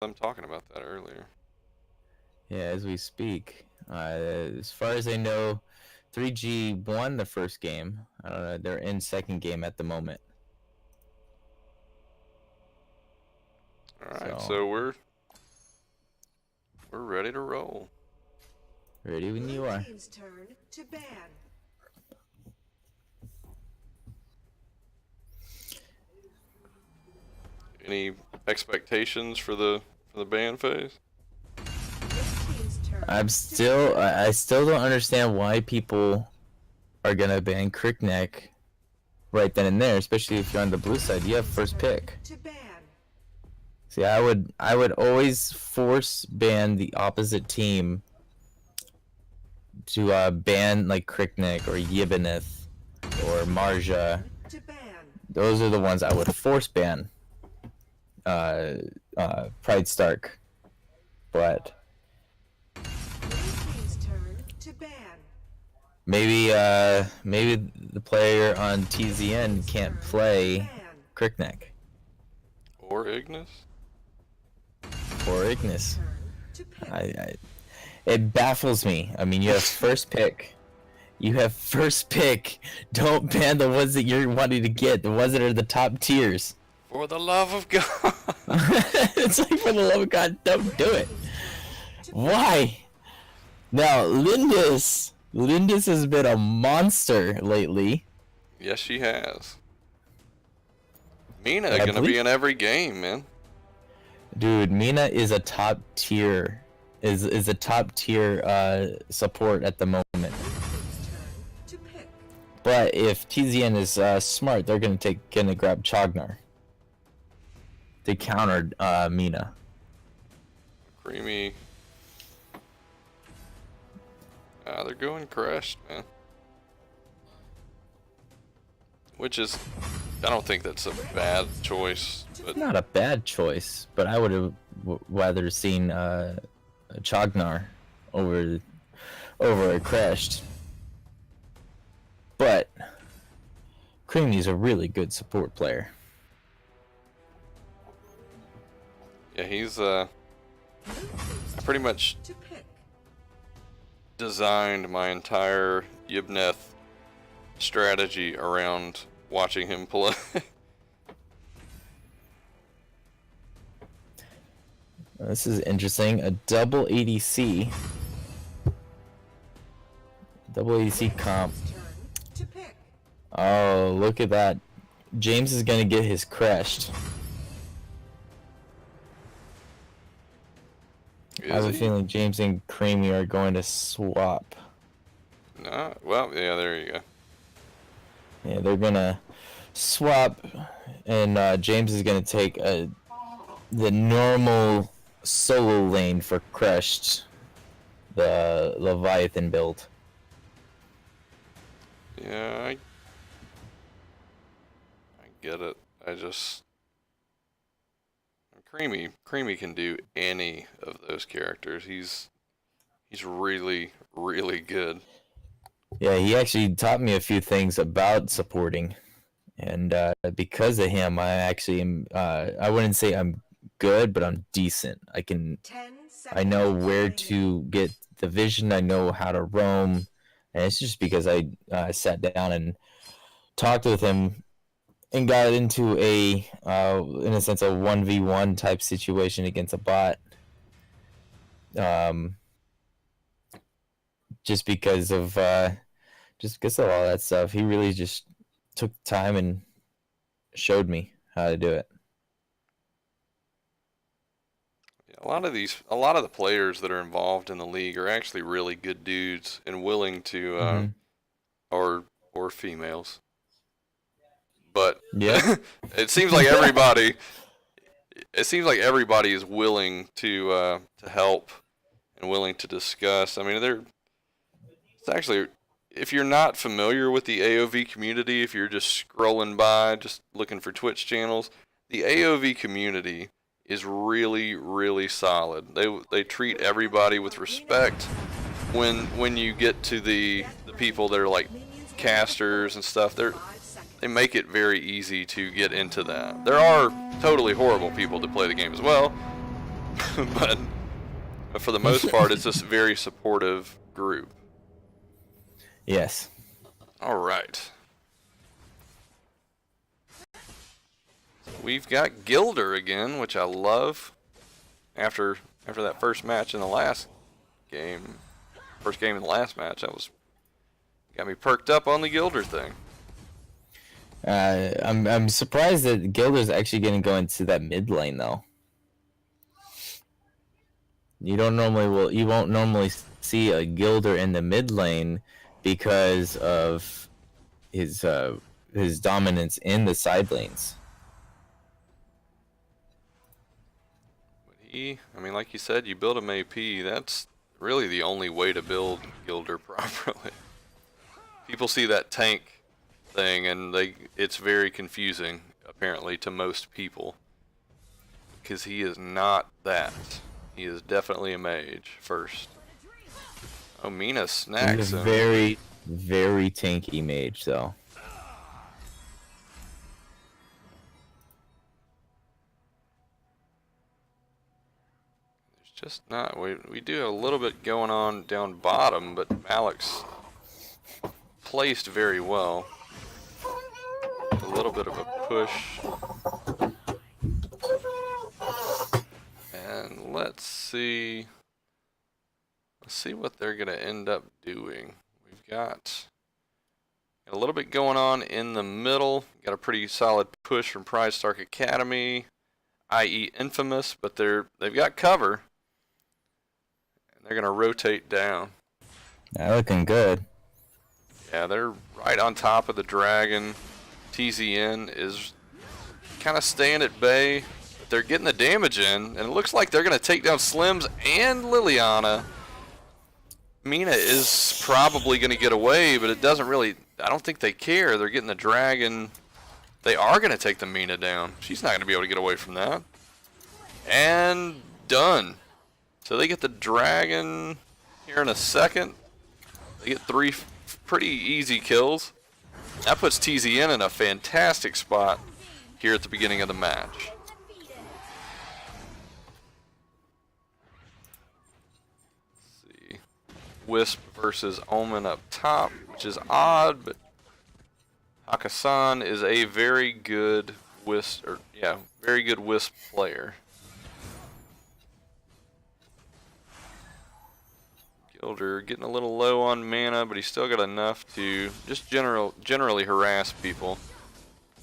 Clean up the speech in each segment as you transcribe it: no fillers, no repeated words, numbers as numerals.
I'm talking about that earlier. Yeah, as we speak. As far as I know, 3G won the first game. I don't know. They're in second game at the moment. All right, So so we're ready to roll. ready when you Blue are. team's turn to ban. Any expectations for the ban phase? Red team's turn I'm to ban. still, I still don't understand why people are gonna ban Crickneck right then and there, especially if you're on the blue side. You have Team's first turn pick. to ban. See, I would always force ban the opposite team to ban like Crickneck or Yibbeneth or Marja. To ban. Those are the ones I would force ban. Pride Stark, but Blue team's turn to ban. maybe the player on TZN can't Turn to play ban. Crickneck Or Ignis? or Ignis. Turn to pick. It baffles me. I mean, you have first pick. You have first pick. Don't ban the ones that you're wanting to get. The ones that are the top tiers. For the love of God! It's like, for the love of God, don't do it. Why? Now, Lindis has been a monster lately. Yes, she has. Mina I gonna be believe, in every game, man. dude, Mina is a top tier, is a top tier support at the moment. Team's turn to pick. But if TZN is smart, they're gonna grab Chognar. They countered Mina. Creamy. They're going crashed, man. Which is, I don't think that's a bad choice, but Not a bad choice, but I would have rather seen Chognar over a Crashed. But Creamy's a really good support player. yeah, he's I pretty much To pick. designed my entire Yibneth strategy around watching him play. This is interesting. A double ADC. Double ADC comp. Team's turn to pick. Oh, look at that. James is gonna get his crashed. I have a feeling James and Creamy are going to swap. No, well, yeah, there you go. Yeah, they're gonna swap, and James is gonna take the normal solo lane for Crushed, the Leviathan build. Yeah, I get it. I just Creamy can do any of those characters. He's really really good. Yeah, he actually taught me a few things about supporting, and because of him, I actually am. I wouldn't say I'm good, but I'm decent. 10 I know seconds where remaining. to get the vision. I know how to roam, and it's just because I sat down and talked with him and got into in a sense, a 1v1 type situation against a bot. Um, just because of all that stuff, he really just took time and showed me how to do it. Yeah, a lot of the players that are involved in the league are actually really good dudes and willing to, Mm-hmm. or females. But Yep. it seems like everybody, is willing to help and willing to discuss. I mean, it's actually, if you're not familiar with the AOV community, if you're just scrolling by, just looking for Twitch channels, the AOV community is really, really solid. They treat everybody with respect. When you get to the people that are like casters and stuff, they make it very easy to get into that. There are totally horrible people that play the game as well, but for the most part, it's just a very supportive group. Yes. All right. We've got Gilder again, which I love. After that first match in the last game, first game in the last match, that was got me perked up on the Gilder thing. I'm surprised that Gilder's actually going to go into that mid lane though. You won't normally see a Gilder in the mid lane because of his dominance in the side lanes. I mean, like you said, you build him AP. That's really the only way to build Gilder properly. People see that tank thing, and it's very confusing, apparently, to most people. Because he is not that. He is definitely a mage first. Oh, Mina snacks He's a him. very, very tanky mage, though. Just not. We do have a little bit going on down bottom, but Malik's placed very well. A little bit of a push. And let's see what they're going to end up doing. We've got a little bit going on in the middle. Got a pretty solid push from Pride Stark Academy, i.e. iNFamous, but they've got cover. They're going to rotate down. They're looking good. Yeah, they're right on top of the dragon. TZN is kind of staying at bay. But they're getting the damage in, and it looks like they're going to take down Slims and Liliana. Mina is probably going to get away, but it doesn't really... I don't think they care. They're getting the dragon. They are going to take the Mina down. She's not going to be able to get away from that. And done. So they get the dragon here in a second. They get 3 pretty easy kills. That puts TZN in a fantastic spot here at the beginning of the match. Let's see. Wisp versus Omen up top, which is odd, but Hakasan is a very good Wisp, very good Wisp player. Gilder getting a little low on mana, but he's still got enough to just generally harass people.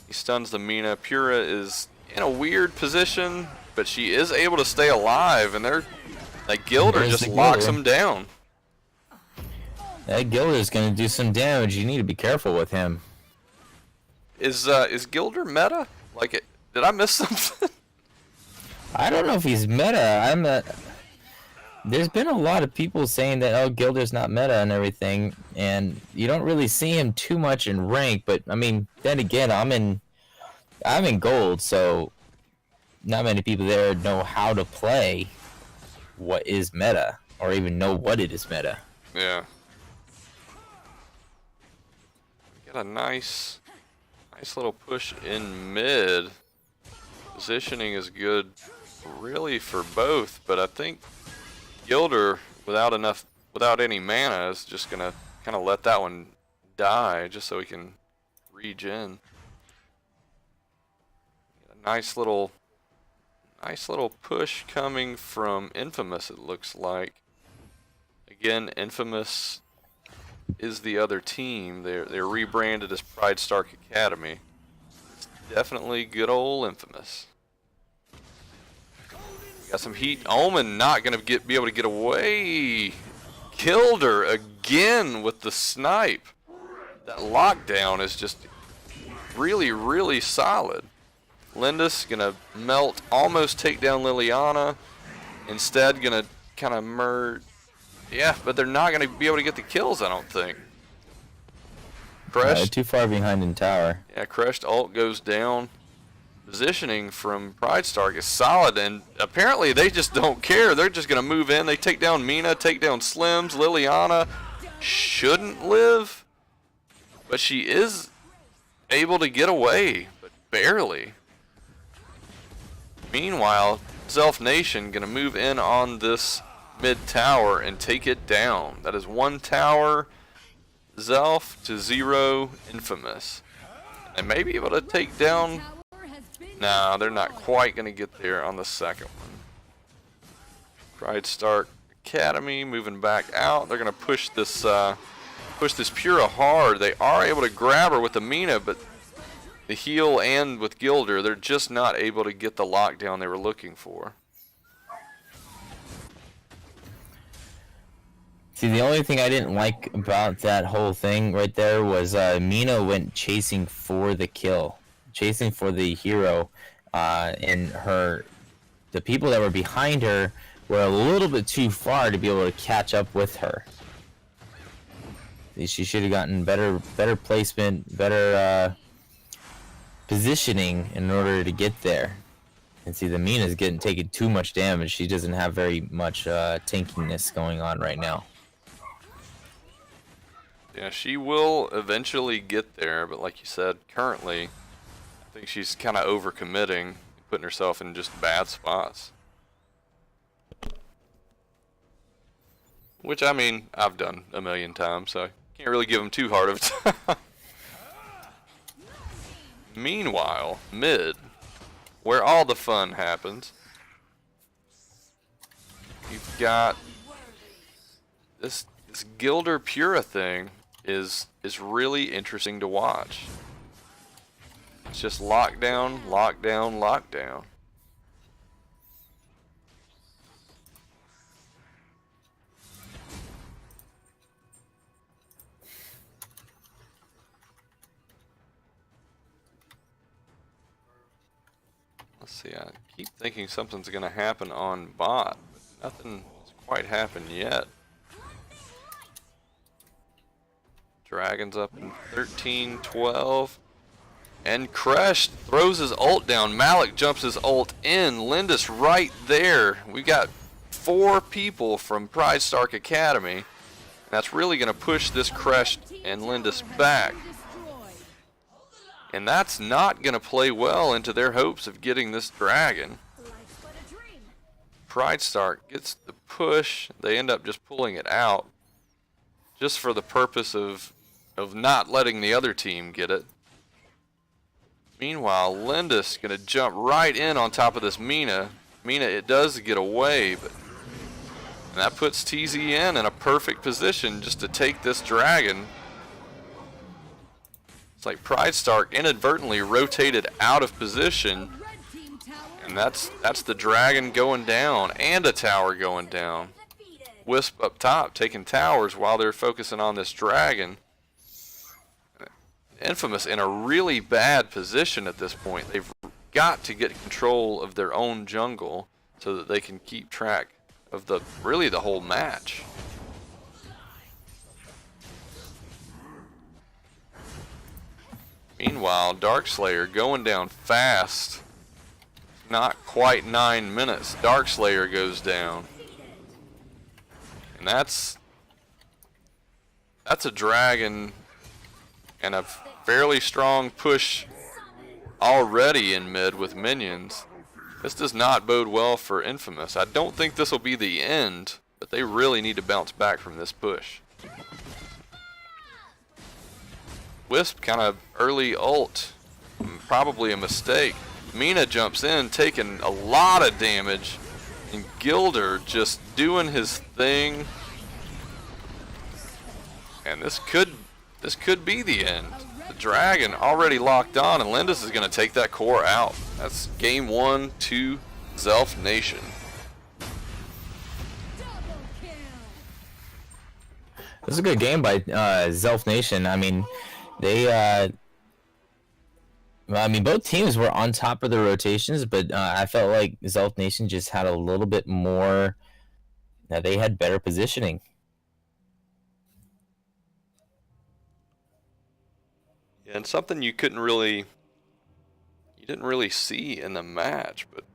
He stuns the Mina. Pura is in a weird position, but she is able to stay alive, and Gilder just locks him down. That Gilder's going to do some damage. You need to be careful with him. Is Gilder meta? Did I miss something? I don't know if he's meta. There's been a lot of people saying that Gilder's not meta and everything, and you don't really see him too much in rank. But I mean, then again, I'm in gold, so not many people there know how to play what is meta, or even know what it is meta. Yeah. Got a nice little push in mid. Positioning is good, really, for both, but I think Gilder, without any mana, is just gonna kind of let that one die, just so he can regen. A nice little push coming from iNFamous. It looks like. Again, iNFamous is the other team. They're rebranded as Pride Stark Academy. It's definitely good old iNFamous. Got some heat. Omen not going to be able to get away. Killed her again with the snipe. That lockdown is just really, really solid. Lindis going to melt, almost take down Liliana. Instead, going to kind of merge. Yeah, but they're not going to be able to get the kills, I don't think. Crushed. Too far behind in tower. Yeah, Crushed ult goes down. Positioning from Pride Stark is solid, and apparently they just don't care. They're just going to move in. They take down Mina, take down Slims. Liliana shouldn't live, but she is able to get away, but barely. Meanwhile, TheZelphNation gonna move in on this mid tower and take it down. That is 1 tower, Zelph to 0 iNFamous. They may be able to take down. Nah, they're not quite gonna get there on the second one. Pride Stark Academy moving back out. They're gonna push this Pura hard. They are able to grab her with the Mina, but the heal and with Gilder, they're just not able to get the lockdown they were looking for. See, the only thing I didn't like about that whole thing right there was Mina went chasing for the kill, chasing for the hero, and the people that were behind her were a little bit too far to be able to catch up with her. She should have gotten better placement, better positioning in order to get there. And see, the Mina's taking too much damage. She doesn't have very much tankiness going on right now. Yeah, she will eventually get there, but like you said, currently, I think she's kind of overcommitting, putting herself in just bad spots. Which, I mean, I've done a million times, so I can't really give them too hard of a time. Meanwhile, mid, where all the fun happens, you've got this Gilder Pura thing is really interesting to watch. It's just lockdown, lockdown, lockdown. Let's see, I keep thinking something's gonna happen on bot, but nothing's quite happened yet. Dragon's up in 13, 12. And Kresh throws his ult down. Malik jumps his ult in. Lindis right there. We got 4 people from Pride Stark Academy. That's really going to push this Kresh and Lindis back. And that's not going to play well into their hopes of getting this dragon. Pride Stark gets the push. They end up just pulling it out, just for the purpose of not letting the other team get it. Meanwhile, Lindis gonna jump right in on top of this Mina. It does get away, but and that puts TZN in a perfect position just to take this dragon. It's like Pride Stark inadvertently rotated out of position, and that's the dragon going down and a tower going down. Wisp up top taking towers while they're focusing on this dragon. iNFamous in a really bad position at this point. They've got to get control of their own jungle so that they can keep track of the whole match. Meanwhile, Darkslayer going down fast. Not quite 9 minutes. Darkslayer goes down. And that's a dragon and a fairly strong push already in mid with minions. This does not bode well for iNFamous. I don't think this will be the end, but they really need to bounce back from this push. Wisp kind of early ult, probably a mistake. Mina jumps in, taking a lot of damage, and Gilder just doing his thing. And this could be the end. The dragon already locked on, and Lindis is going to take that core out. That's game 1 to TheZelphNation. This is a good game by TheZelphNation. I mean, both teams were on top of the rotations, but I felt like TheZelphNation just had a little bit more. They had better positioning. And something you didn't really see in the match, but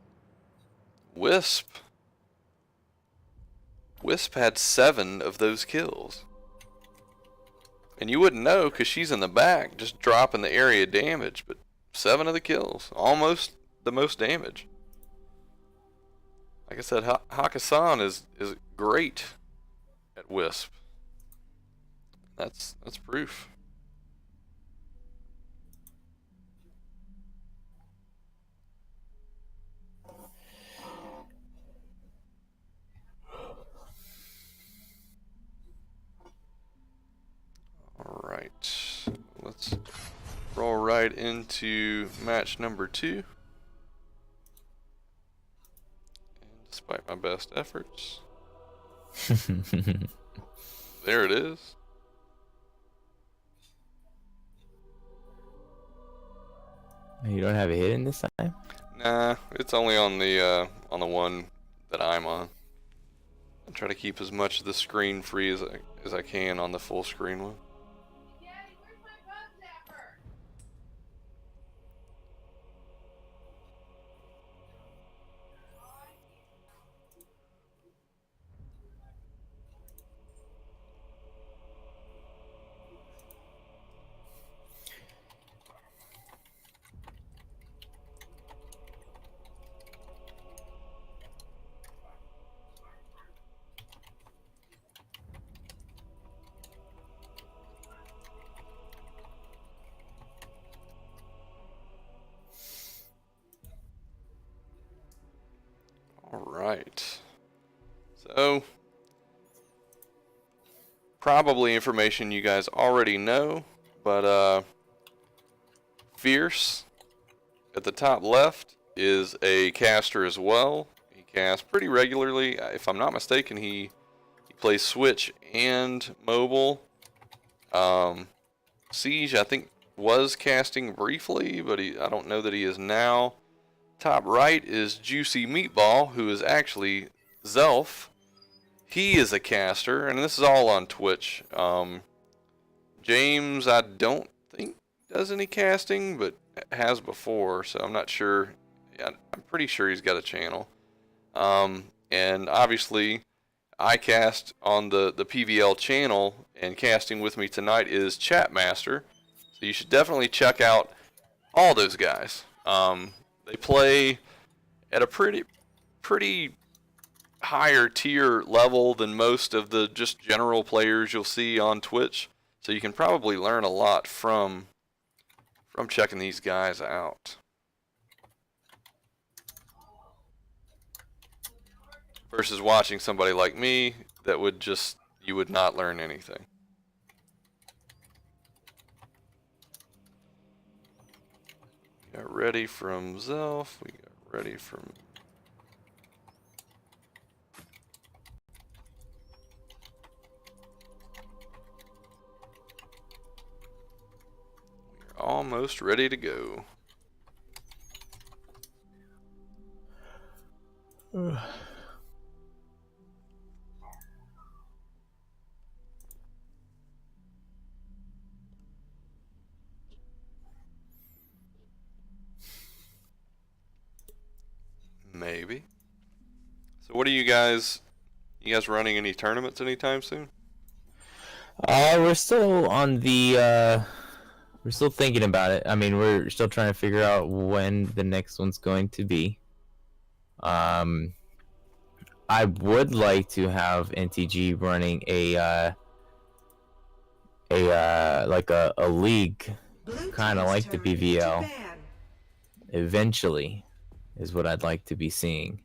Wisp had 7 of those kills. And you wouldn't know because she's in the back, just dropping the area damage, but 7 of the kills, almost the most damage. like I said, Hakkasan is great at Wisp. That's proof. All right, let's roll right into match number 2. And despite my best efforts, there it is. You don't have a hit in this time? Nah, it's only on the one that I'm on. I try to keep as much of the screen free as I can on the full screen one. Alright. So, probably information you guys already know, but Fierce at the top left is a caster as well. He casts pretty regularly. If I'm not mistaken, he plays Switch and mobile. Siege, I think, was casting briefly, but I don't know that he is now. Top right is Juicy Meatball, who is actually Zelph. He is a caster, and this is all on Twitch. James, I don't think does any casting, but has before, so I'm not sure. Yeah, I'm pretty sure he's got a channel. And obviously, I cast on the PVL channel, and casting with me tonight is Chatmaster. So you should definitely check out all those guys. They play at a pretty higher tier level than most of the just general players you'll see on Twitch. So you can probably learn a lot from checking these guys out. Versus watching somebody like me that you would not learn anything. We got ready from Zelph. We got ready from... We're almost ready to go. Maybe. So what are you guys running any tournaments anytime soon? We're still on the we're still thinking about it. I mean, we're still trying to figure out when the next one's going to be. I would like to have NTG running a league, kind of like the PVL. Eventually, is what I'd like to be seeing.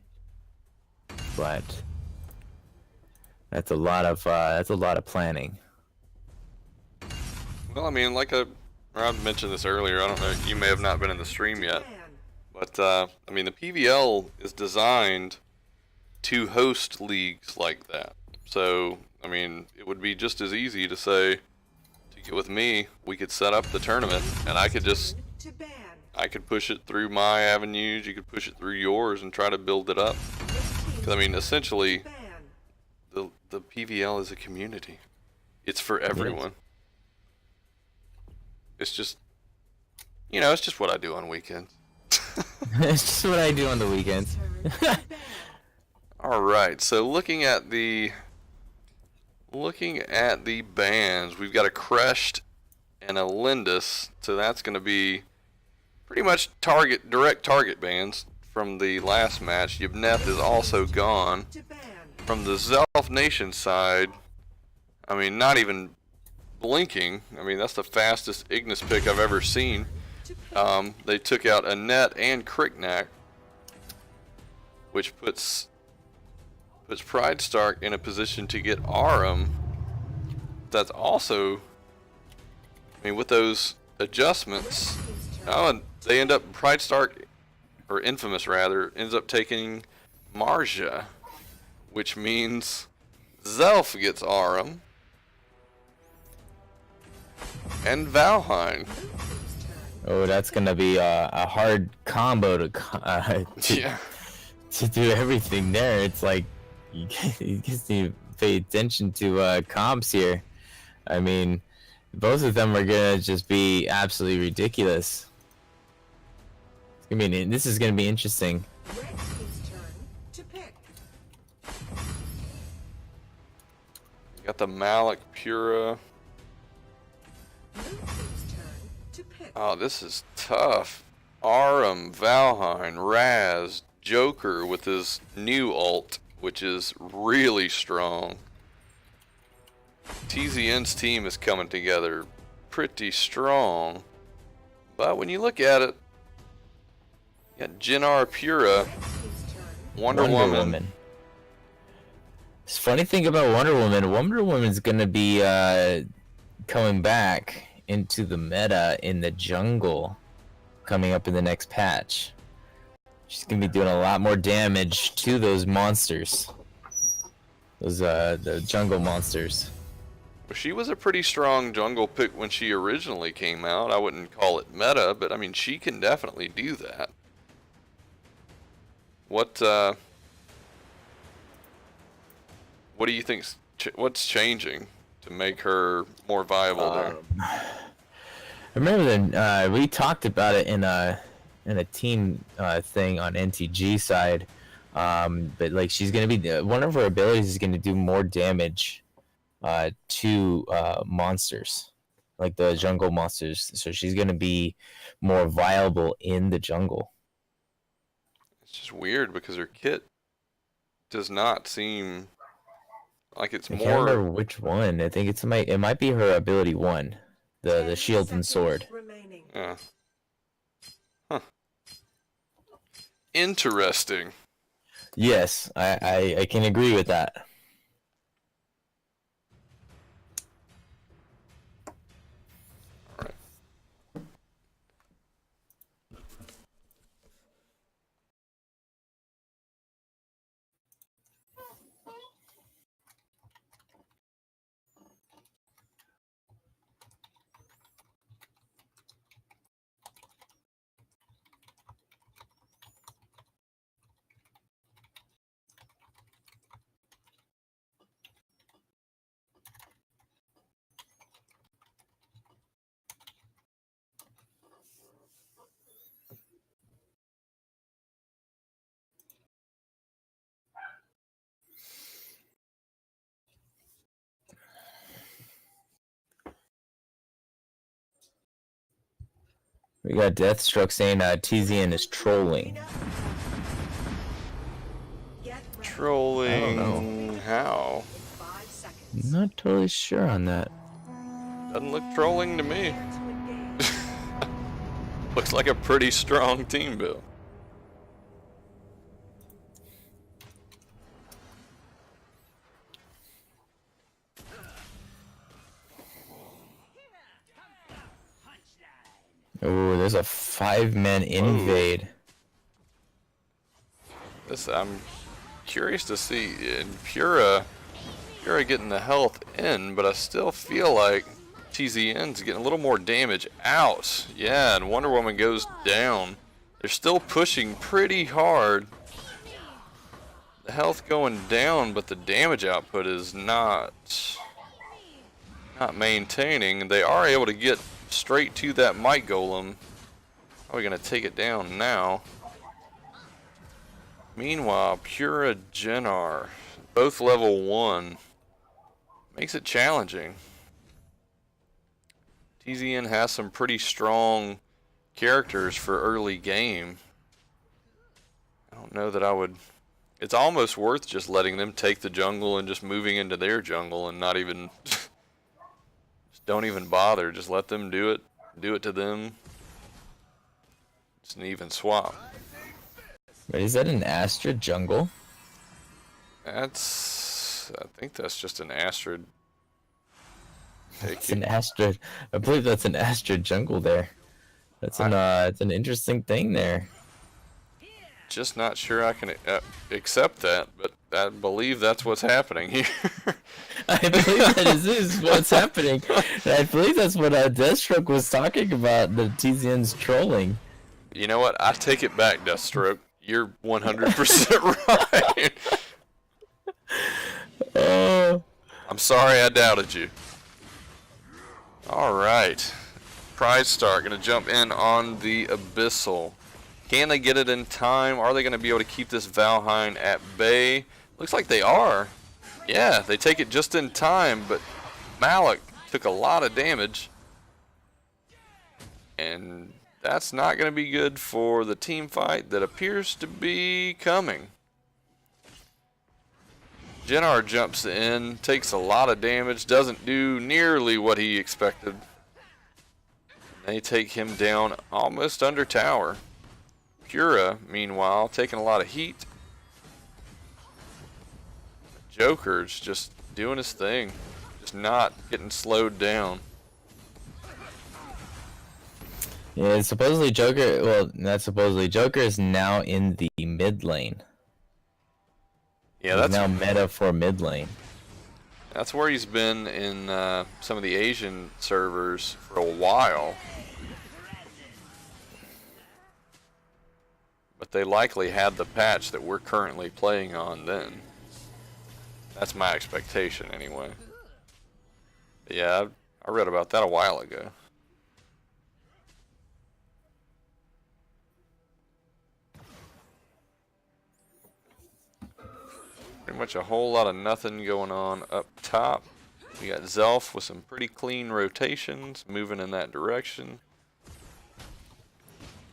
But that's a lot of planning. Well, I mean, I mentioned this earlier. I don't know. You may have not been in the stream yet, but I mean, the PVL is designed to host leagues like that. So, I mean, it would be just as easy to say, to get with me, we could set up the tournament, and I could push it through my avenues. You could push it through yours and try to build it up. Because I mean, essentially, the PVL is a community. It's for everyone. It's just, it's just what I do on weekends. It's just what I do on the weekends. All right, so looking at the bans, we've got a Crushed and a Lindus, so that's going to be pretty much direct target bans from the last match. Yvneth is also gone. To ban. From the TheZelphNation side, I mean, not even blinking. I mean, that's the fastest Ignis pick I've ever seen. To pick. They took out Annette and Cricknack, which puts Pride Stark in a position to get Arum. That's also, I mean, with those adjustments, and they end up, Pride Stark, or iNFamous rather, ends up taking Marja, which means Zelf gets Arum and Valheim. Oh, that's gonna be a hard combo Yeah. to do everything there. It's like you just need to pay attention to comps here. I mean, both of them are gonna just be absolutely ridiculous. This is gonna be interesting. Red team's turn to pick. Got the Malik Pura. Blue team's turn to pick. Oh, this is tough. Arum, Valheim, Raz, Joker with his new ult, which is really strong. TZN's team is coming together pretty strong. But when you look at it, you got Jinnar Pura, Red team's turn. Wonder Woman. This funny thing about Wonder Woman's gonna be coming back into the meta in the jungle coming up in the next patch. She's gonna be doing a lot more damage to those monsters. Those the jungle monsters. She was a pretty strong jungle pick when she originally came out. I wouldn't call it meta, but I mean, she can definitely do that. What do you think's what's changing to make her more viable there? I remember that we talked about it in a team thing on NTG side, but like she's gonna be one of her abilities is gonna do more damage to monsters, like the jungle monsters. So she's gonna be more viable in the jungle. It's just weird because her kit does not seem like it's I can't remember more. which one. I think it might be her ability one, the 10 shield and sword. seconds remaining. Yeah. Huh. Interesting. Yes, I can agree with that. All right. We got Deathstroke saying TZN is trolling. Get ready. Trolling. know. How? 5 seconds. Not totally sure on that. Doesn't look trolling to me. Prepare to engage. Looks like a pretty strong team build. Oh, there's a 5-man invade. This I'm curious to see in Pura getting the health in, but I still feel like TZN's getting a little more damage out. Yeah, and Wonder Woman goes down. They're still pushing pretty hard. The health going down, but the damage output is not maintaining. They are able to get straight to that Might Golem. How are we gonna take it down now? Meanwhile, Pura Jinnar, both level 1, makes it challenging. TZN has some pretty strong characters for early game. don't know that I would. It's almost worth just letting them take the jungle and just moving into their jungle and not even. Just don't even bother. Just let them do it. Do it to them. It's an even swap. Wait, is that an Astrid jungle? That's. I think that's just an Astrid. It's an Astrid. I believe that's an Astrid jungle there. That's it's an interesting thing there. Just not sure I can accept that, but I believe that's what's happening here. I believe that is what's happening. And I believe that's what Deathstroke was talking about, the TZN's trolling. You know what? I take it back, Deathstroke. You're 100% right. Oh. I'm sorry I doubted you. Alright. Pride Star going to jump in on the Abyssal. Can they get it in time? Are they going to be able to keep this Valheim at bay? Looks like they are. Yeah, they take it just in time, but Malik took a lot of damage. And that's not going to be good for the team fight that appears to be coming. Jennar jumps in, takes a lot of damage, doesn't do nearly what he expected. They take him down almost under tower. Pura, meanwhile, taking a lot of heat. Joker's just doing his thing, just not getting slowed down. Yeah, supposedly Joker, well, not supposedly, Joker is now in the mid lane. Yeah, He's that's now meta for mid lane. That's where he's been in some of the Asian servers for a while. But they likely had the patch that we're currently playing on then. That's my expectation anyway. But yeah, I read about that a while ago. Pretty much a whole lot of nothing going on up top. We got Zelf with some pretty clean rotations moving in that direction.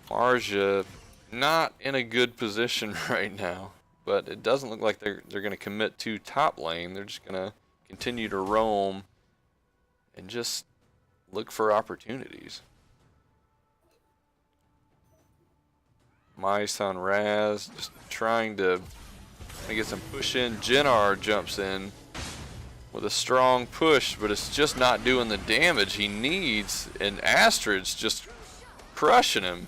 Marja not in a good position right now, but it doesn't look like they're going to commit to top lane. They're just going to continue to roam and just look for opportunities. Mice on Raz just trying to get some push in. Jennar jumps in with a strong push, but it's just not doing the damage he needs, and Astrid's just crushing him.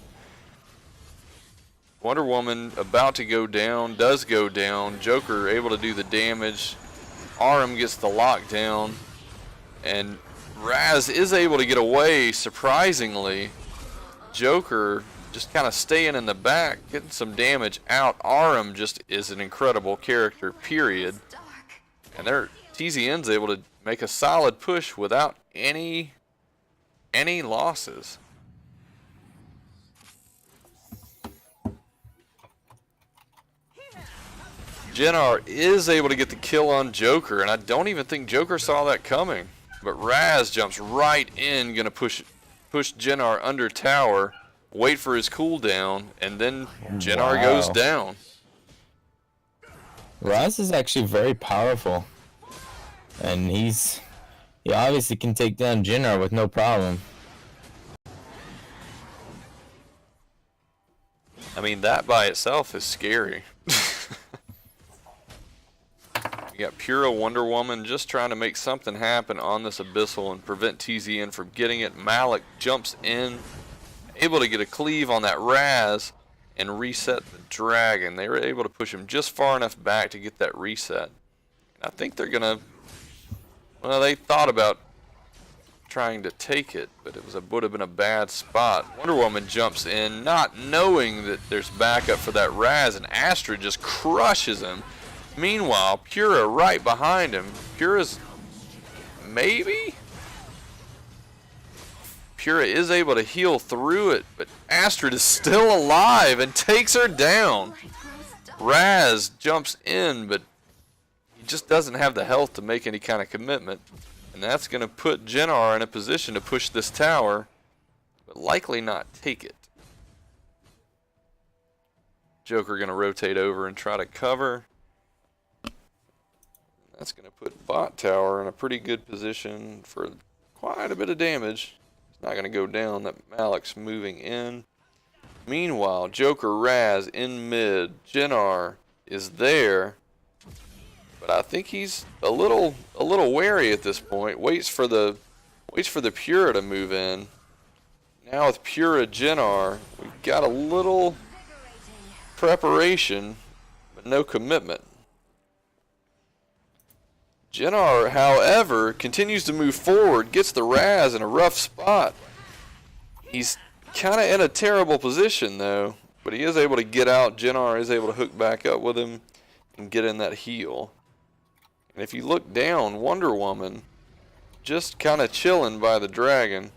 Wonder Woman about to go down, does go down. Joker able to do the damage. Aram gets the lockdown, and Raz is able to get away, surprisingly. Joker just kind of staying in the back, getting some damage out. Aram just is an incredible character, period. And TZN's able to make a solid push without any losses. Jennar is able to get the kill on Joker, and I don't even think Joker saw that coming. But Raz jumps right in, gonna push Jennar under tower, wait for his cooldown, and then Jennar goes down. Raz is actually very powerful, and he obviously can take down Jennar with no problem. I mean, that by itself is scary. You got Pura Wonder Woman just trying to make something happen on this Abyssal and prevent TZN from getting it. Malik jumps in, able to get a cleave on that Raz and reset the dragon. They were able to push him just far enough back to get that reset. And I think they're gonna, well, they thought about trying to take it, but it would have been a bad spot. Wonder Woman jumps in, not knowing that there's backup for that Raz, and Astrid just crushes him. Meanwhile, Pura right behind him. Pura's maybe? Pura is able to heal through it, but Astrid is still alive and takes her down. Raz jumps in, but he just doesn't have the health to make any kind of commitment. And that's going to put Jennar in a position to push this tower, but likely not take it. Joker going to rotate over and try to cover. That's going to put Bot Tower in a pretty good position for quite a bit of damage. It's not going to go down. That Malik's moving in. Meanwhile, Joker Raz in mid. Jinnar is there, but I think he's a little wary at this point. Waits for the Pura to move in. Now with Pura Jinnar, we've got a little preparation, but no commitment. Jinnar, however, continues to move forward, gets the Raz in a rough spot. He's kind of in a terrible position though, but he is able to get out. Jinnar is able to hook back up with him and get in that heal. And if you look down, Wonder Woman just kind of chilling by the dragon.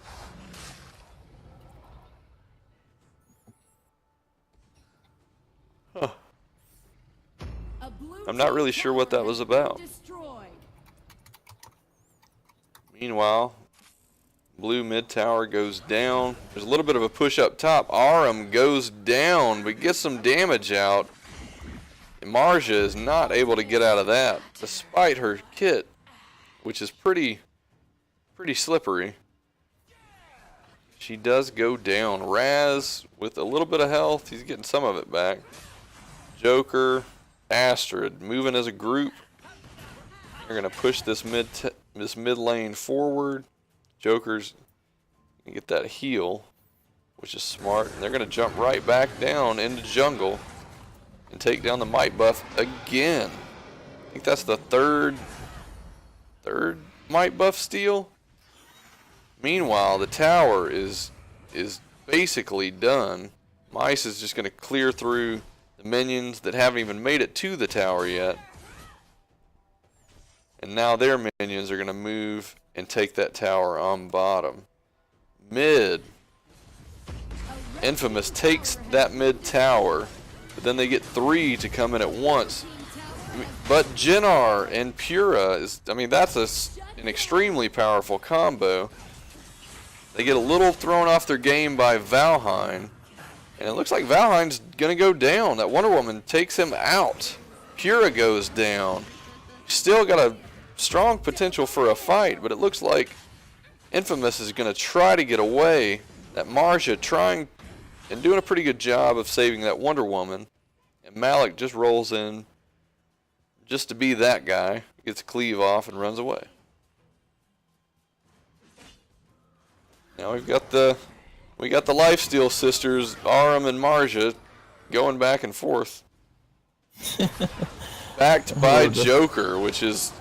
Huh. I'm not really sure what that was about. Meanwhile, blue mid tower goes down. There's a little bit of a push up top. Aram goes down, but gets some damage out. And Marja is not able to get out of that, despite her kit, which is pretty slippery. She does go down. Raz with a little bit of health. He's getting some of it back. Joker, Astrid moving as a group. They're gonna push this mid lane forward. Joker's gonna get that heal, which is smart. And they're gonna jump right back down into jungle and take down the might buff again. I think that's the third might buff steal. Meanwhile, the tower is basically done. Mice is just gonna clear through the minions that haven't even made it to the tower yet. And now their minions are going to move and take that tower on bottom. Mid. iNFamous takes that mid tower, but then they get 3 to come in at once. But Jinnar and Pura is, I mean, that's an extremely powerful combo. They get a little thrown off their game by Valheim, and it looks like Valheim's going to go down. That Wonder Woman takes him out. Pura goes down. Still got a strong potential for a fight, but it looks like iNFamous is going to try to get away. That Marja trying and doing a pretty good job of saving that Wonder Woman. And Malik just rolls in just to be that guy. Gets cleave off and runs away. Now we got the Lifesteal sisters, Aram and Marja, going back and forth. Backed by Joker, which is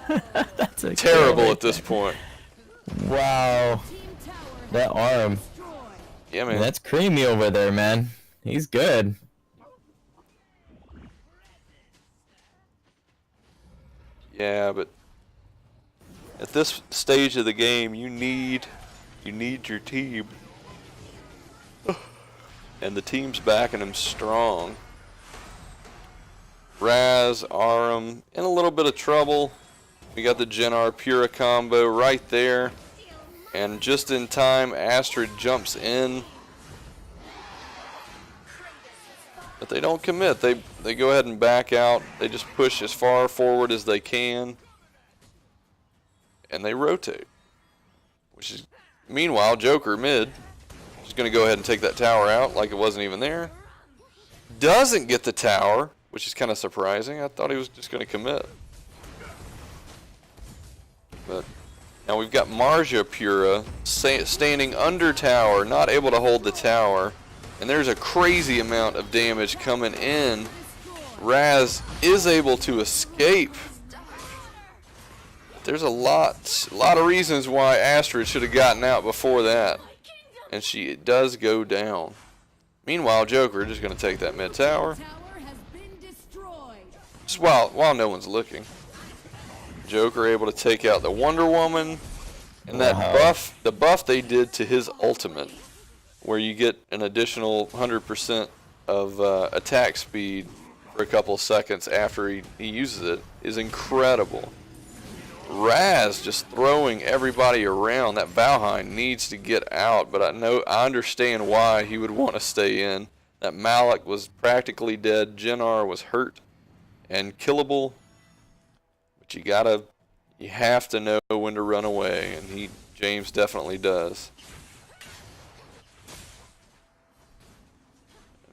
terrible at this point. Wow. That arm. Yeah, man. That's creamy over there, man. He's good. Yeah, but at this stage of the game, you need your team. And the team's backing him strong. Raz, Aram, in a little bit of trouble. We got the Jinnar Pura combo right there. And just in time, Astrid jumps in. But they don't commit. They go ahead and back out. They just push as far forward as they can. And they rotate. Which is, meanwhile, Joker mid is going to go ahead and take that tower out like it wasn't even there. Doesn't get the tower, which is kind of surprising. I thought he was just going to commit. But now we've got Marja Pura standing under tower, not able to hold the tower. And there's a crazy amount of damage coming in. Raz is able to escape. There's a lot of reasons why Astrid should have gotten out before that. And she does go down. Meanwhile, Joker just going to take that mid tower. Just while no one's looking. Joker able to take out the Wonder Woman. And that buff, the buff they did to his ultimate, where you get an additional 100% of attack speed for a couple seconds after he uses it, is incredible. Raz just throwing everybody around. That Valheim needs to get out, but I understand why he would want to stay in. That Malik was practically dead. Jinnar was hurt and killable. But you have to know when to run away, and James definitely does.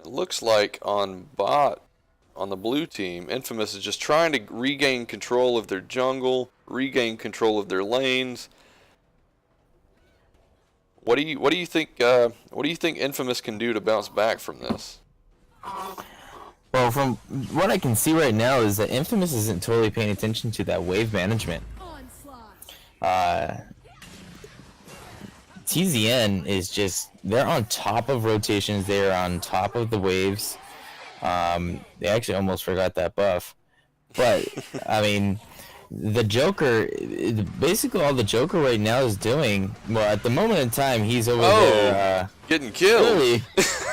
It looks like on the blue team, iNFamous is just trying to regain control of their jungle, regain control of their lanes. What do you think iNFamous can do to bounce back from this? Well, from what I can see right now is that iNFamous isn't totally paying attention to that wave management. TZN is just, they're on top of rotations, they're on top of the waves. They actually almost forgot that buff. But, I mean, the Joker, basically all the Joker right now is doing, well, at the moment in time, he's over there, getting killed.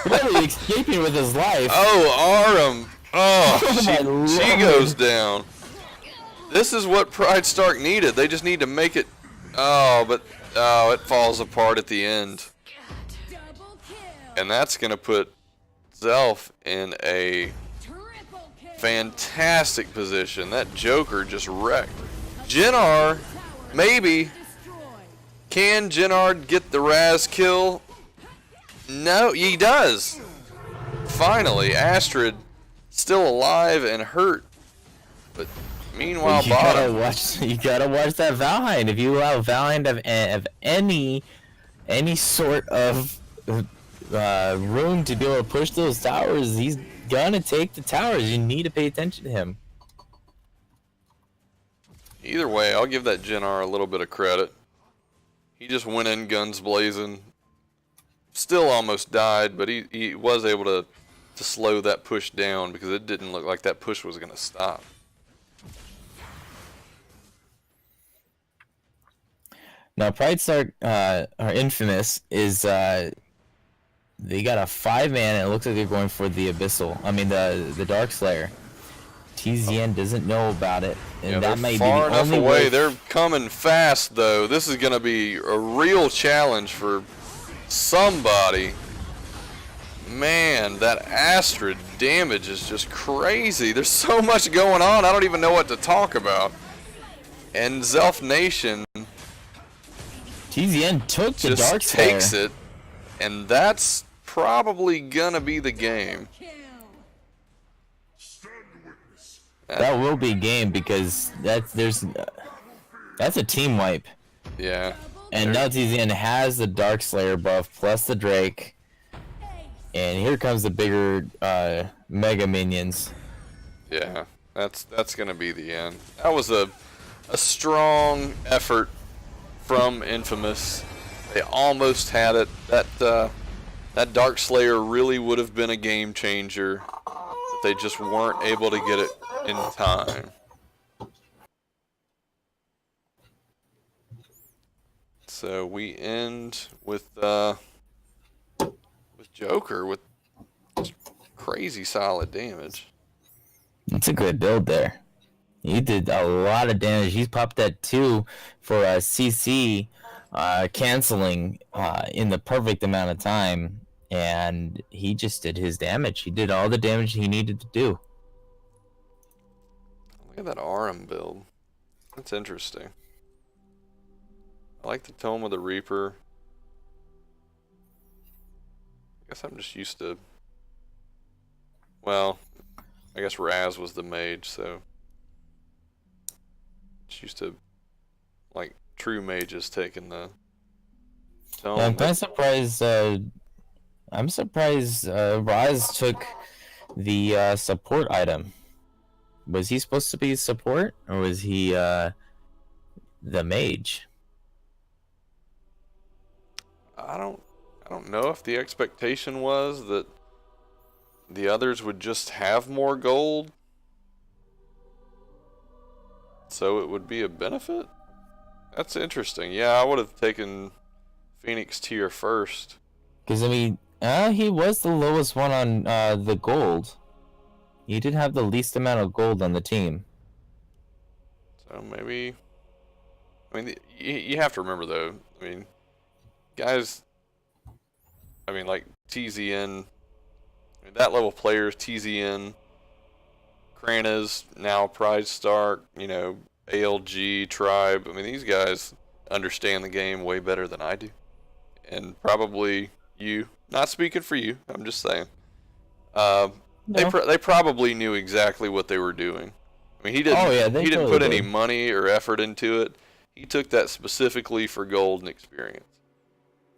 Literally escaping with his life. Oh, Aram. Oh, she goes down. This is what Pride Stark needed. They just need to make it. It falls apart at the end. And that's going to put Zelf in a fantastic position. That Joker just wrecked. Jinnar, maybe. Can Jinnar get the Raz kill? No, he does. Finally, Astrid still alive and hurt. But meanwhile, you gotta watch that Valheim. If you allow Valheim to have any sort of room to be able to push those towers, he's gonna take the towers. You need to pay attention to him. Either way, I'll give that Jinnar a little bit of credit. He just went in guns blazing. Still almost died, but he was able to slow that push down because it didn't look like that push was going to stop. Now, Pride Stark, or iNFamous, is they got a 5-man, and it looks like they're going for the the Dark Slayer. TZN doesn't know about it, and that may be the only way. Far enough away. They're coming fast, though. This is going to be a real challenge for somebody. Man, that Astrid damage is just crazy. There's so much going on. I don't even know what to talk about. And TheZelphNation TZN took the just Dark Slayer. takes it, and that's probably gonna be the game. That will be a game because that's a team wipe. Yeah. And now TZN has the Dark Slayer buff plus the Drake. And here comes the bigger mega minions. Yeah, that's gonna be the end. That was a strong effort from iNFamous. They almost had it. That Dark Slayer really would have been a game changer, but they just weren't able to get it in time. So we end with Joker with crazy solid damage. It's a good build there. He did a lot of damage. He's popped that 2 for a CC canceling in the perfect amount of time, and he just did his damage. He did all the damage he needed to do. Look at that Aram build. That's interesting. I like the Tome of the Reaper. I guess I'm just used to... Well, I guess Raz was the mage, so... Just used to, like, true mages taking the Tome. Yeah, I'm kind of surprised... I'm surprised Raz took the support item. Was he supposed to be support, or was he the mage? I don't know if the expectation was that the others would just have more gold, so it would be a benefit. That's interesting. Yeah, I would have taken Phoenix tier first. Because I mean, he was the lowest one on the gold. He did have the least amount of gold on the team. So maybe, I mean, you have to remember though. I mean, guys. I mean, like TZN I mean, that level of players, TZN, Kranaz, now Pride Stark, ALG, Tribe. I mean, these guys understand the game way better than I do. And probably you, not speaking for you, I'm just saying. No. They probably knew exactly what they were doing. I mean, Oh yeah, they he didn't totally put any did. money or effort into it. He took that specifically for gold and experience.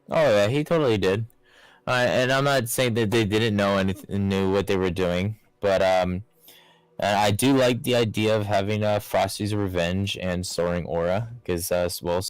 Oh yeah, he totally did. And I'm not saying that they didn't know anything, knew what they were doing, but and I do like the idea of having Frosty's Revenge and Soaring Aura because well,